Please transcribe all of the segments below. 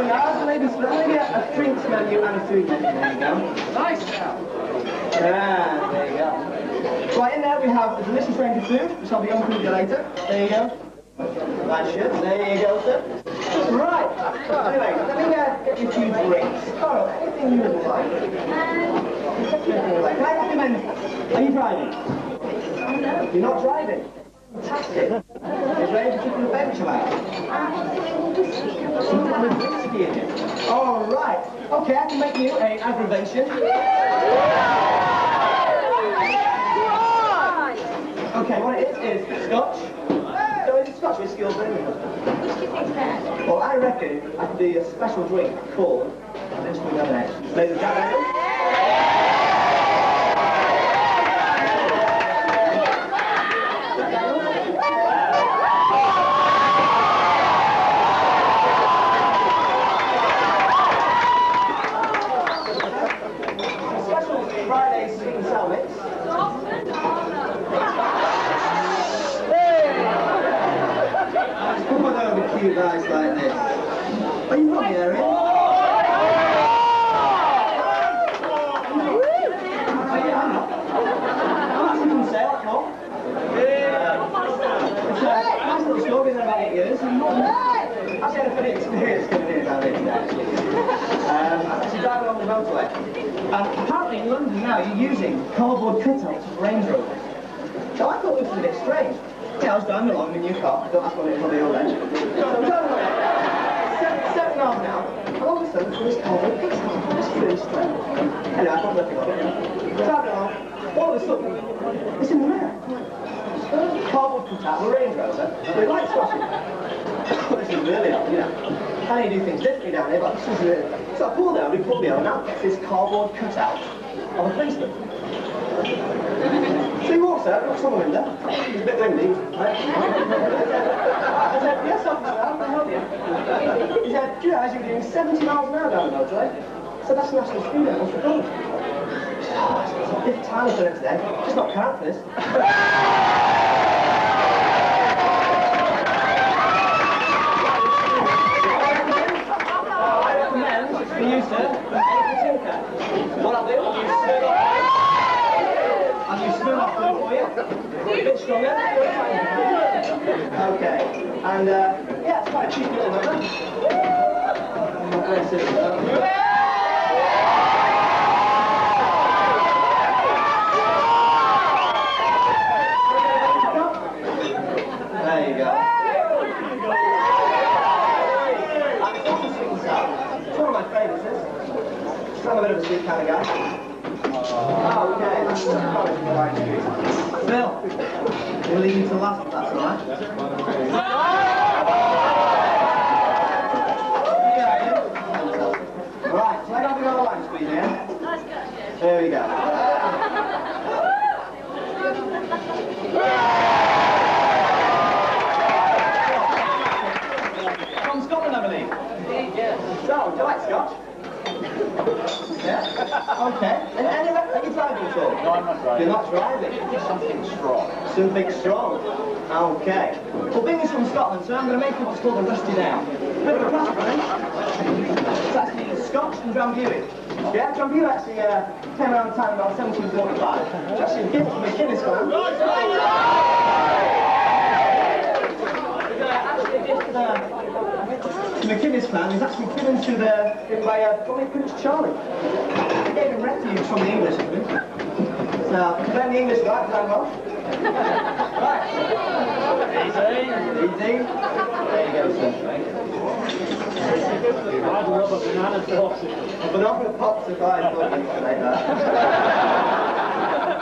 Maybe a drinks menu and a food menu. There you go. Nice now. Yeah, there you go. Right, in there we have a delicious range of food, which I'll be on for you later. There you go. Nice shirt. There you go, sir. Right. Anyway, let me get you a few drinks. Oh, anything you would like. Can I recommend? Are you driving? No. You're not driving? Fantastic. Is there any particular bench about? Something with whiskey in it. All right. Okay, I can make you an aggravation. Okay, what it is scotch. So is it scotch whiskey or bourbon? Well, I reckon I can do you a special drink called Minshall lemonade. Ladies and gentlemen. Cute guys like this. Are you from the area? I'm not. I'm actually from Sale, no? It's a nice little school, been there about 8 years. I've had a funny experience coming here down here today, actually. Actually driving along the motorway. Apparently in London now you're using cardboard cutouts of Range Rovers. So I thought this was a bit strange. Yeah, I was driving along in my new car. Don't ask what it is on the old edge. So I'm driving away. 7 miles now. And all of a sudden, this cardboard cutout. It's really strange. Anyway, I thought nothing of it. Driving along. All of a sudden, it's in the mirror. Cardboard cutout of a Range Rover with lights flashing. This is really odd, you know. I need to do things differently down here, but this is really... So I pulled over, we pulled me over, now gets this cardboard cutout of a policeman. So he walks out, looks on the window. It's a bit windy. Right? I said, yes, officer, how can I help you? He said, do you realise you're doing 70 miles an hour down the motorway? I said, that's the national speed limit, what's the problem? He said, oh, it's a bit tiny for it today. Just not count for this. I recommend for you, sir, what I'll do, I'll use smooth off for you. A bit stronger. Okay. And, yeah, it's quite a cheap little number. There you go. And it's also sweet and sour. It's one of my favourites, this. I'm a bit of a sweet kind of guy. Oh, okay. Phil, we'll leave you to last, if that's alright. Right, so I got to go line squeeze here. There we go. From Scotland, I believe. So, do you like Scotch? Yeah? Okay. And are you driving at all? No, I'm not driving. You're not driving? Just something strong. Something strong? Okay. Well, being from Scotland, so I'm going to make what's called a rusty nail. Bit of a crash, right? It's actually Scotch and Drambuie. Yeah, Drambuie actually came around town about 1745. It's actually a gift from the Guinness fan. The McInnes fan is actually given to by probably Prince Charlie. They gave him refuge from the English, I think. So, then the English right down well. Right. Easy. Easy. There you go, sir. I'd love a banana pops. A banana pops if I thought you'd say that.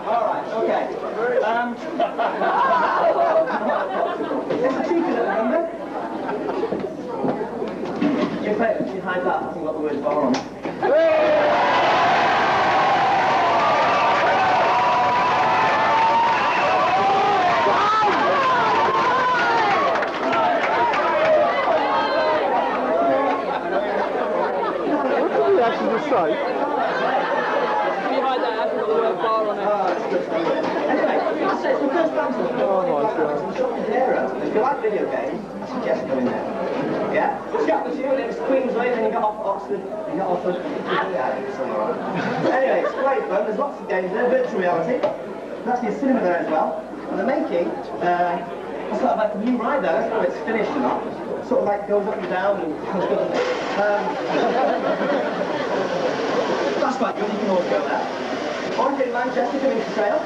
Alright, okay. It's a cheeky little number. If you hide that, I think got the word bar on it. What did you actually just say? If you hide that, I think got the word bar on it. Oh, that's good. Anyway, I say it's the first time to if you like video games, I suggest going there. Yeah? Just get the few, and it's Queensway, then you got off Oxford, you got off somewhere. Anyway, it's great fun. There's lots of games there, virtual reality. There's actually a cinema there as well. And they're making sort of like a new ride there. I don't know if it's finished or not. Sort of like goes up and down and that's quite good. You can always go there. Or if in Manchester, coming to trail.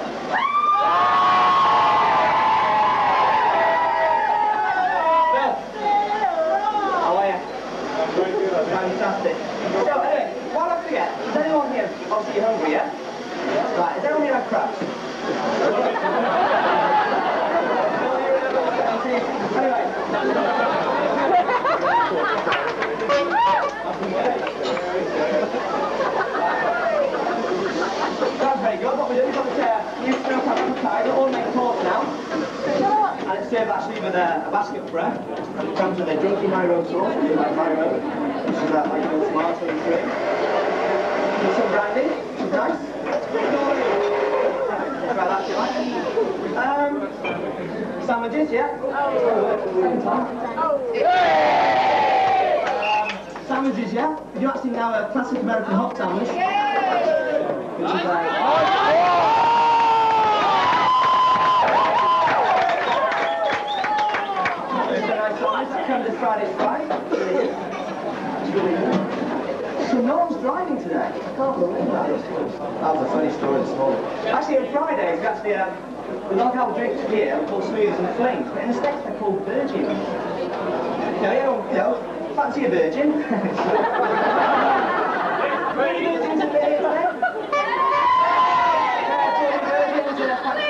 Fantastic. So anyway, while I forget, is anyone here, obviously you're hungry, yeah? Right, is anyone here had crabs? Anyway. That's very good. What we're doing is on the new snow crab appetite. They're all made course now. And it's served actually with a basket of bread. And it comes with a drunky Myro sauce, which is like Myro. Which is like your tomato and cream. With some brandy, which is nice. Try that if you like. Sandwiches, yeah? Sandwiches, yeah? We do actually now a classic American hot sandwich. Which is like... It's a nice sandwich. That comes this Friday's fry. So no one's driving today. I can't believe that. That was a funny story this morning. Actually, on Fridays, we actually we like our drinks here called smoothies and flames, but in the States they're called virgin. You know, fancy a virgin? Many virgins in there today? Virgins in a fancy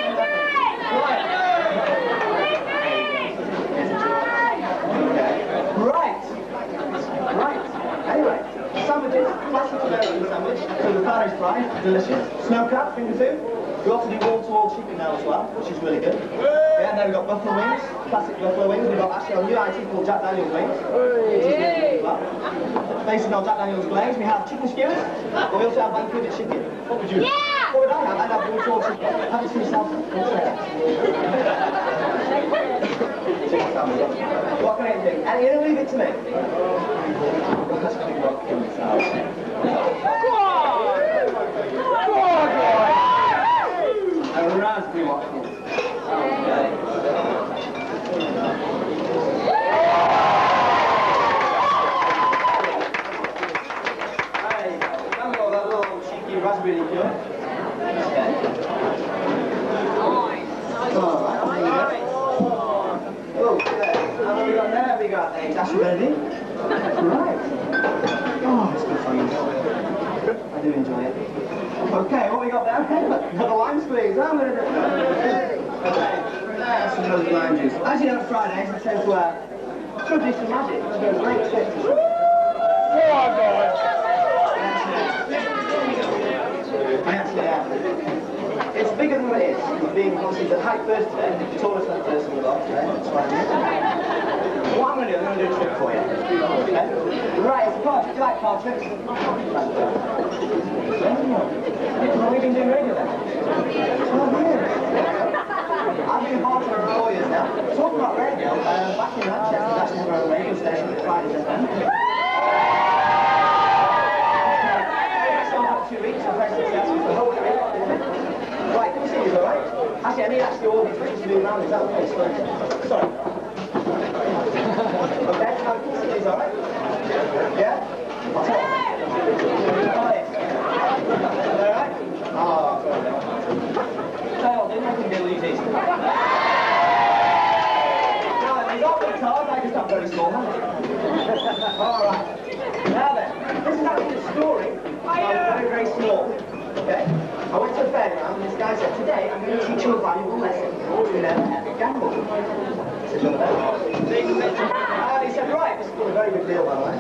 Right. Anyway. Sandwiches, classic American sandwich, so the Paris fry, delicious. Snow crab, finger food. We also do wall-to-wall chicken now as well, which is really good. Yeah, and then we've got buffalo wings, classic buffalo wings. We've got actually our new item called Jack Daniel's wings, which is really good as well. Based on our Jack Daniel's glaze, we have chicken skewers, but we also have Vancouver chicken. What would you? Yeah! What would I have? I'd have wall-to-wall chicken. Have it to yourself. What can I do? And you're going to leave it to me. Go on, boy! And raspberry waffles. Okay. Hey, I've got that little cheeky raspberry liqueur. Okay. Alright, oh, yeah. And then we got there, we got a dash of brandy. Right. Oh, it's good fun. I do enjoy it. Okay, what we got there? Got the lime squeeze. I'm going to do it. Okay, that's some rose lime juice. As you know, on Fridays, I tend to do some magic. It's a great trick. Go on, boys. I actually am. It's bigger than what it is. It's being obviously the height first today, the tallest person in the lot today. That's what I'm doing. What I'm going to do, I'm going to do a trick for you. Okay? Right, it's a card trick. Do you like card tricks? What have you been doing radio then? 12 years. I've been a bartender for 4 years now. Talking about radio, back in Manchester, we actually have our own radio station at Fridays FM. So about 2 weeks, I'm very successful, so hopefully. Right, can you see these alright? Actually, I need actually all these pictures to move around, is that okay? Sorry. Okay, now can you see these alright? Yeah? What's up? Alright. Alright? Oh, sorry. Tell you what, didn't I think they'll use these? Now, these aren't big cards, I just have very small hands. Alright. Now then, this is actually a story. Very, very small. Okay? I went to a fairground and this guy said, today I'm going to teach you a valuable lesson. You know, gamble. I said, you're there. And he said, right, this is a very big deal by the way.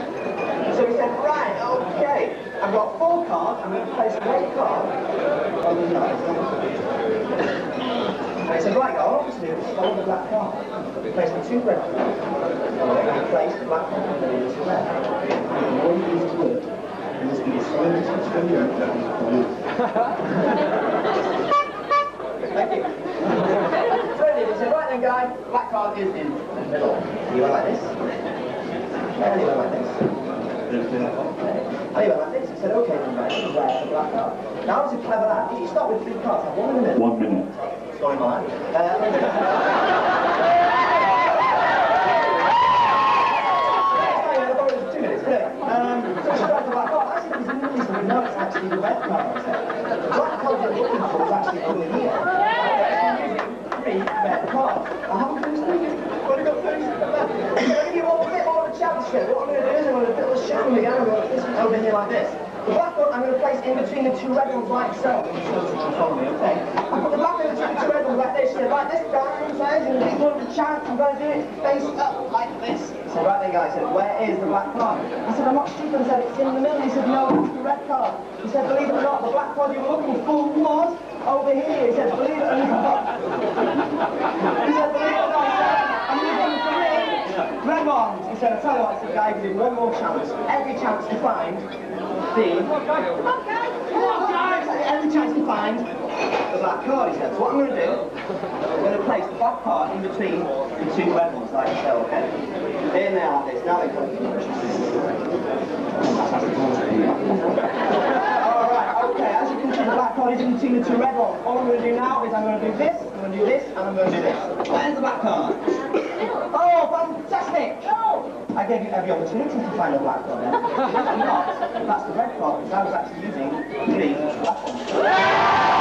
So he said, right, okay, I've got 4 cards, I'm going to place 1 card. Oh, there's not. And he said, right, all obviously just follow the black card. Place the 2 red cards. And then you place the black card and then you use the red. And all you use is wood. And this will be a swim. Thank you. So he said, right then guy, black card is in the middle. You went like this. And you went like this. Anyway, like this, he said, okay, then, right, this is where the black card. Now, I was a clever lad. Did you start with 3 cards? Have 1 minute. 1 minute. Sorry, Mark. No, it's actually the red card. The black card you're looking for is actually over here. 3 red cards. I haven't finished thinking. I've only got 30 seconds left. I'm going to give you a bit more of a chance here. What I'm going to do is I'm going to put a shit on the again. I'm going to put this one over here like this. The black one I'm going to place in between the 2 red ones like so. Follow me, okay? I put the black one in between the 2 red ones like this. She said, like this, guys. You're going to give one a chance. I'm going to do it face up like this. He said, right then, guys. He said, where is the black card? I said, I'm not stupid. I said, it's in the middle. He said, no, it's the red card. He said, believe it or not, the black card you were looking for was over here. He said, believe it or not. He said, believe it or not. He said, I'm looking for 3 red ones. He said, I'll tell you what, I said, guys, give you 1 more chance. Every chance to find the... Every chance to find the black card, he said. So what I'm going to do, I'm going to place the black card in between the 2 red ones, like so, okay? In there like this. Now they come. Alright, okay, as you can see, the black card is in between the 2 red ones. All I'm going to do now is I'm going to do this, I'm going to do this, and I'm going to do this. Where's the black card? Oh, fantastic! I gave you every opportunity to find a black card then. If not, that's the red card, because I was actually using 3 black ones.